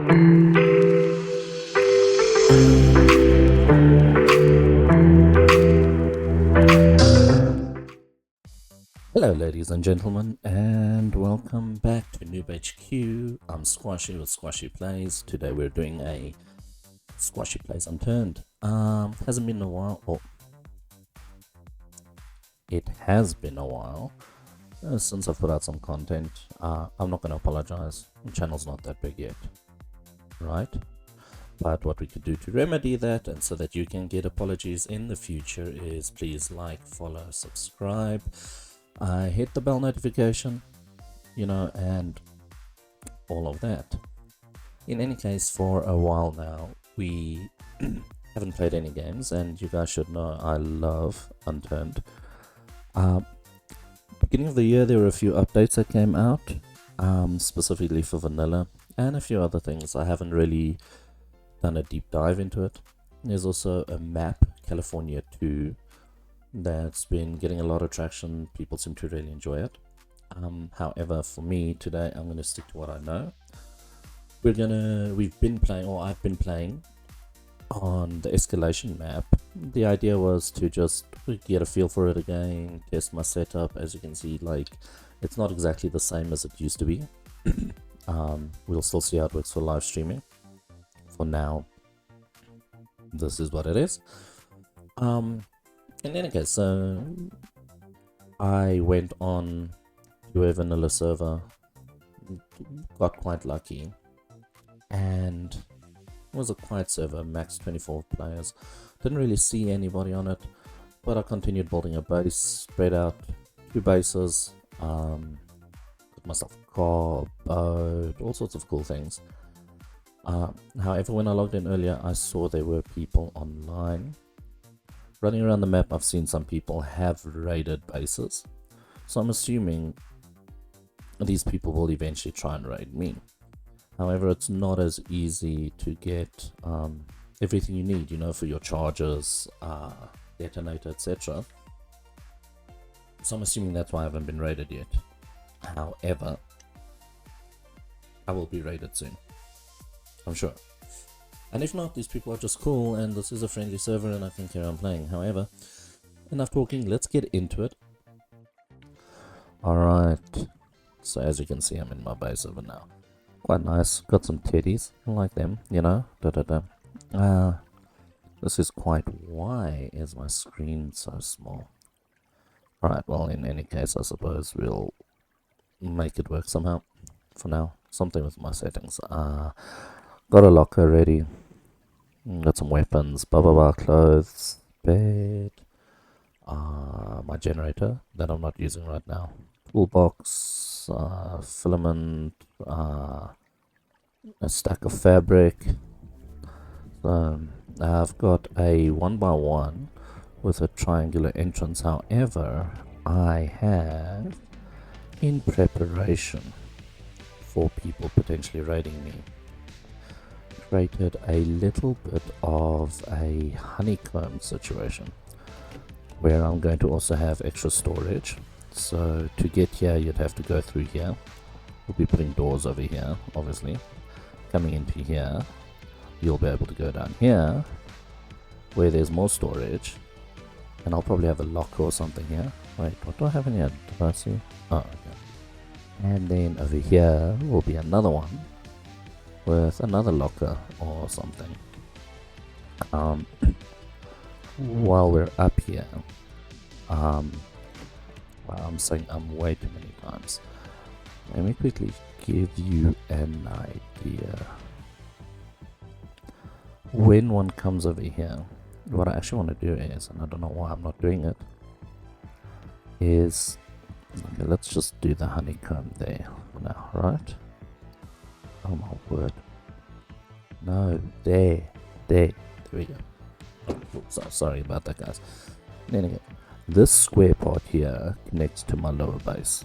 Hello, ladies and gentlemen, and welcome back to Noob HQ. I'm Squashy with Squashy Plays. Today we're doing a Squashy Plays Unturned. Hasn't been a while. Oh, it has been a while since I've put out some content. I'm not going to apologize. The channel's not that big yet, right? But what we could do to remedy that, and so that you can get apologies in the future, is please like, follow, subscribe. Hit the bell notification, and all of that. In any case, for a while now, we haven't played any games, and you guys should know I love Unturned. Beginning of the year, there were a few updates that came out, specifically for vanilla, and a few other things. I haven't really done a deep dive into it. There's also a map, California 2, that's been getting a lot of traction. People seem to really enjoy it. However, for me today, I'm going to stick to what I know. I've been playing on the escalation map. The idea was to just get a feel for it again, test my setup. As you can see, it's not exactly the same as it used to be. We'll still see how it works for live streaming. For now, this is what it is. In any case, so I went on to a vanilla server, got quite lucky, and it was a quiet server, max 24 players. Didn't really see anybody on it, but I continued building a base, spread out 2 bases, got myself a car, boat, all sorts of cool things. However, when I logged in earlier, I saw there were people online. Running around the map, I've seen some people have raided bases, so I'm assuming these people will eventually try and raid me. However, it's not as easy to get everything you need, for your chargers, detonator, etc. So I'm assuming that's why I haven't been raided yet. However, I will be raided soon, I'm sure. And if not, these people are just cool, and this is a friendly server, and I can carry on playing. However, enough talking, let's get into it. Alright, so as you can see, I'm in my base over now. Quite nice, got some teddies, I like them, This is quite... Why is my screen so small? Alright, well, in any case, I suppose we'll make it work somehow. For now, something with my settings. Got a locker ready. Got some weapons, clothes, bed, my generator that I'm not using right now, toolbox, filament, a stack of fabric. So I've got a 1x1 with a triangular entrance. However, I have, in preparation for people potentially raiding me, created a little bit of a honeycomb situation where I'm going to also have extra storage. So to get here, you'd have to go through here. We'll be putting doors over here, obviously. Coming into here, you'll be able to go down here where there's more storage, and I'll probably have a locker or something here. Wait, what do I have in here? Did I see? Oh, okay. And then over here will be another one with another locker or something. While we're up here, well, I'm saying way too many times. Let me quickly give you an idea. When one comes over here, what I actually want to do is, and I don't know why I'm not doing it, is, okay, let's just do the honeycomb there now, right? Oh my word. No, there we go. Oh, sorry about that, guys. Anyway, this square part here connects to my lower base.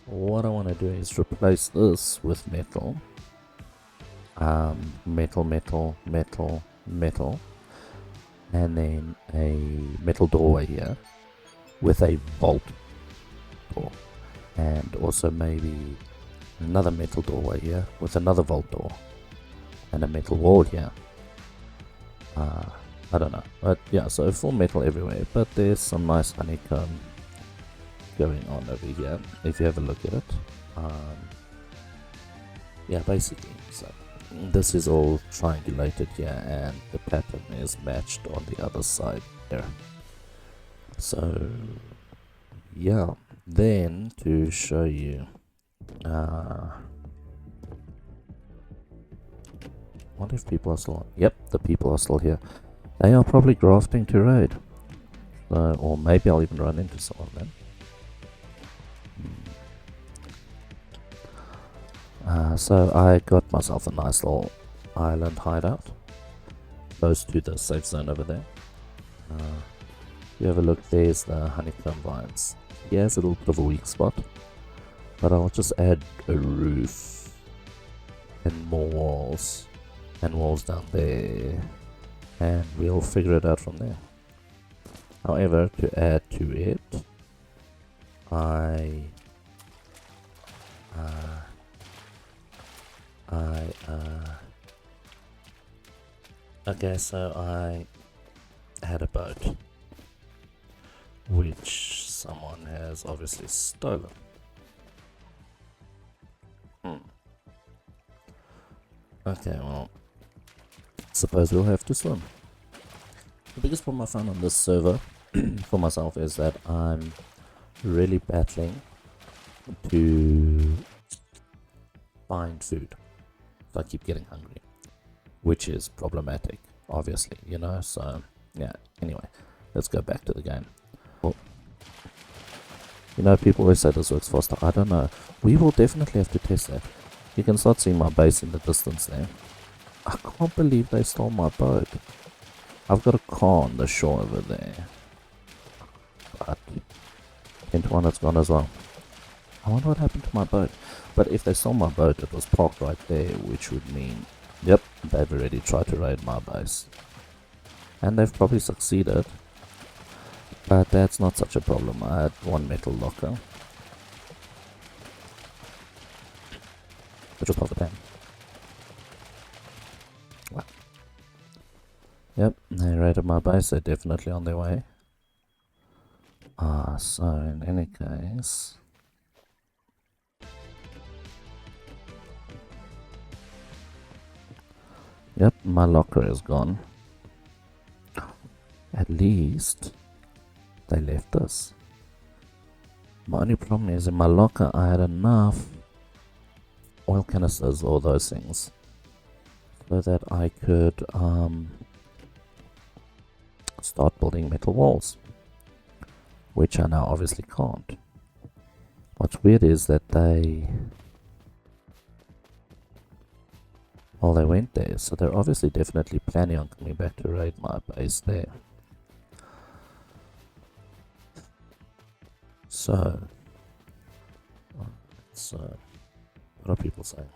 What I want to do is replace this with metal. Metal, and then a metal doorway here with a vault door, and also maybe Another metal doorway here with another vault door and a metal wall here. I don't know, but yeah, so full metal everywhere, but there's some nice honeycomb going on over here if you have a look at it. Yeah, basically, so this is all triangulated here and the pattern is matched on the other side there. So yeah, then to show you, what if people are still on? Yep, the people are still here. They are probably grafting to raid. So, or maybe I'll even run into some of them. So I got myself a nice little island hideout close to the safe zone over there. You have a look, there's the honeycomb vines. Yeah, it's a little bit of a weak spot, but I'll just add a roof and more walls and walls down there, and we'll figure it out from there. However, to add to it, okay, so I had a boat which someone has obviously stolen. Okay, well, suppose we'll have to swim. The biggest problem I found on this server for myself is that I'm really battling to find food. So I keep getting hungry, which is problematic, obviously, you know, so yeah, anyway, let's go back to the game. Well, you know, people always say this works faster. I don't know. We will definitely have to test that. You can start seeing my base in the distance there. I can't believe they stole my boat. I've got a car on the shore over there, but 10-1 it's gone as well. I wonder what happened to my boat. But if they stole my boat, it was parked right there, which would mean, yep, they've already tried to raid my base. And they've probably succeeded. But that's not such a problem. I had one metal locker, which was part of the plan. Wow. Yep, they raided my base. They're definitely on their way. So in any case, yep, my locker is gone. At least they left us. My only problem is in my locker I had enough oil canisters or those things so that I could start building metal walls, which I now obviously can't. What's weird is that they went there, so they're obviously definitely planning on coming back to raid my base there. So, what are people saying?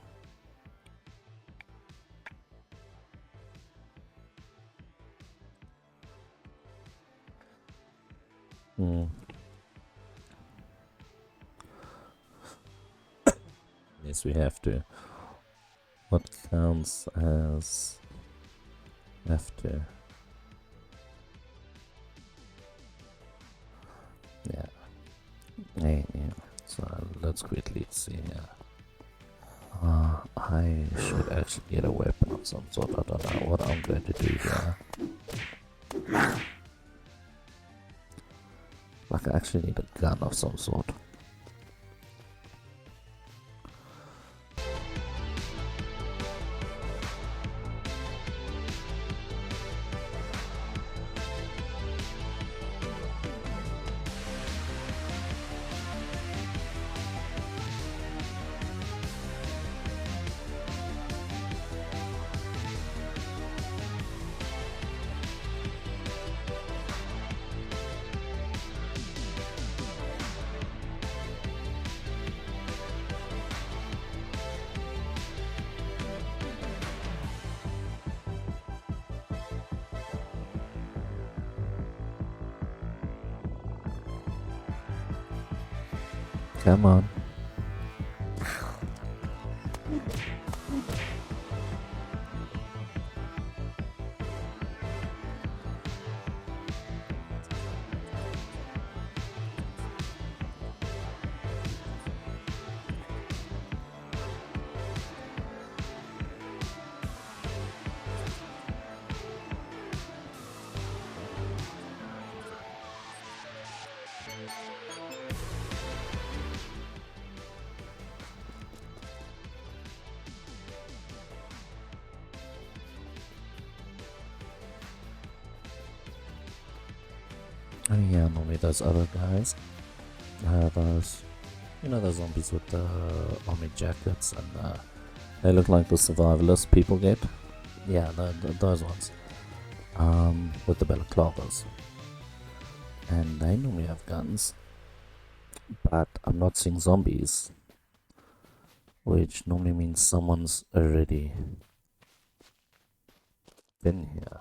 Yes, we have to. What counts as have to? Yeah. So let's quickly see here. I should actually get a weapon of some sort. I don't know what I'm going to do here. Like, I actually need a gun of some sort. Come on. And yeah, normally those other guys, those, those zombies with the army jackets and they look like the survivalists people get. Yeah, those ones. With the balaclavas. And they normally have guns, but I'm not seeing zombies, which normally means someone's already been here.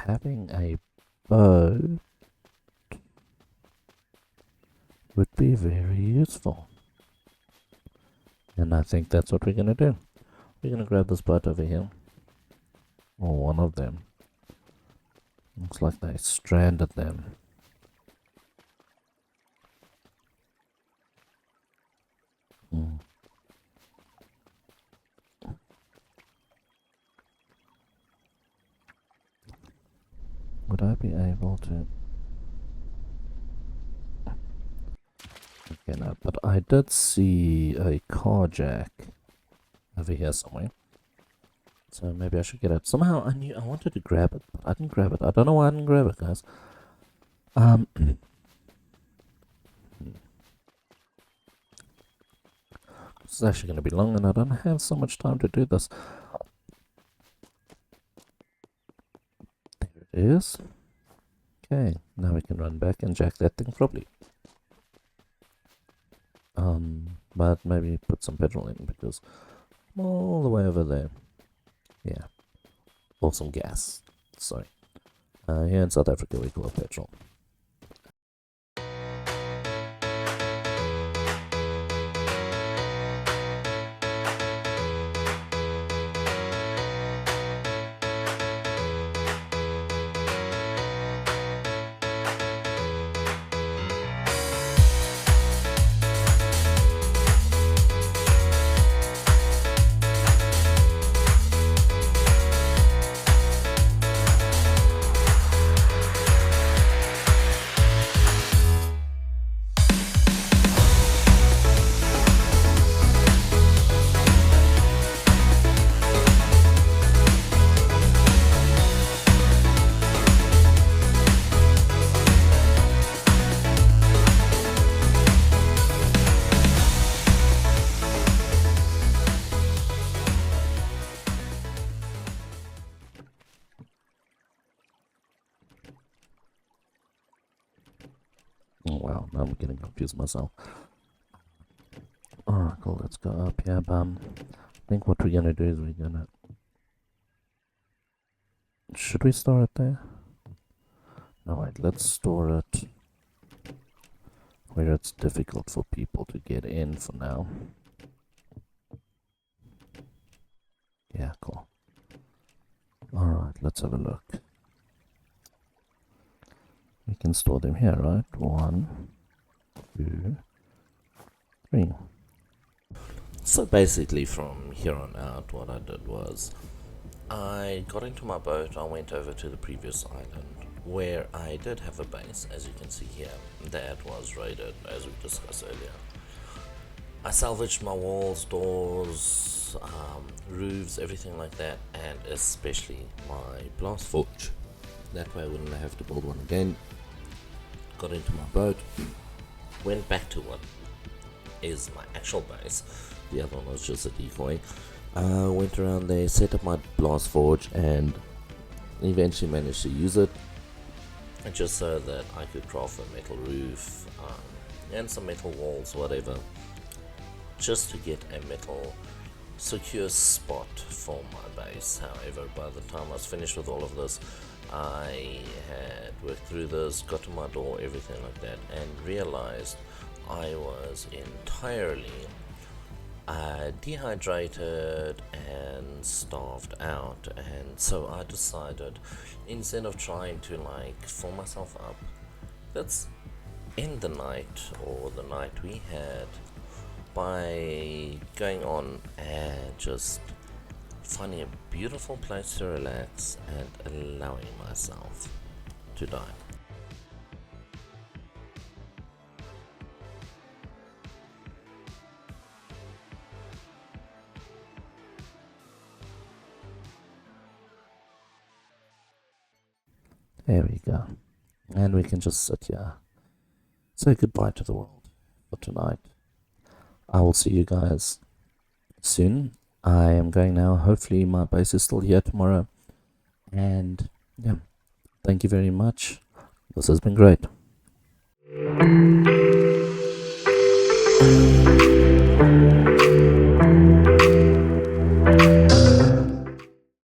Having a bow would be very useful. And I think that's what we're gonna do. We're gonna grab this boat over here. Or one of them. Looks like they stranded them. Hmm. Would I be able to... Okay, no, but I did see a car jack over here somewhere. So maybe I should get it. Somehow I knew I wanted to grab it, but I didn't grab it. I don't know why I didn't grab it, guys. This is actually going to be long and I don't have so much time to do this. There it is. Okay, now we can run back and jack that thing properly. But maybe put some petrol in because I'm all the way over there. Yeah. Or some gas. Sorry. Here in South Africa we call it petrol. Oh wow, now I'm getting confused myself. Alright, cool, let's go up here. I think what we're gonna do is we're gonna... Should we store it there? No, wait, let's store it where it's difficult for people to get in for now. Yeah, cool. Alright, let's have a look. We can store them here, right? 1, 2, 3. So basically from here on out, what I did was I got into my boat, I went over to the previous island where I did have a base, as you can see here, that was raided, as we discussed earlier. I salvaged my walls, doors, roofs, everything like that, and especially my blast forge. That way I wouldn't have to build one again. Got into my boat, went back to what is my actual base. The other one was just a decoy. Went around there, set up my blast forge, and eventually managed to use it just so that I could craft a metal roof and some metal walls, whatever, just to get a metal secure spot for my base. However, by the time I was finished with all of this, I had worked through this, got to my door, everything like that, and realized I was entirely dehydrated and starved out. And so I decided, instead of trying to fill myself up, let's end the night, or the night we had, by going on and just finding a beautiful place to relax and allowing myself to die. There we go. And we can just sit here, say goodbye to the world for tonight. I will see you guys soon. I am going now. Hopefully my base is still here tomorrow. And yeah, thank you very much. This has been great.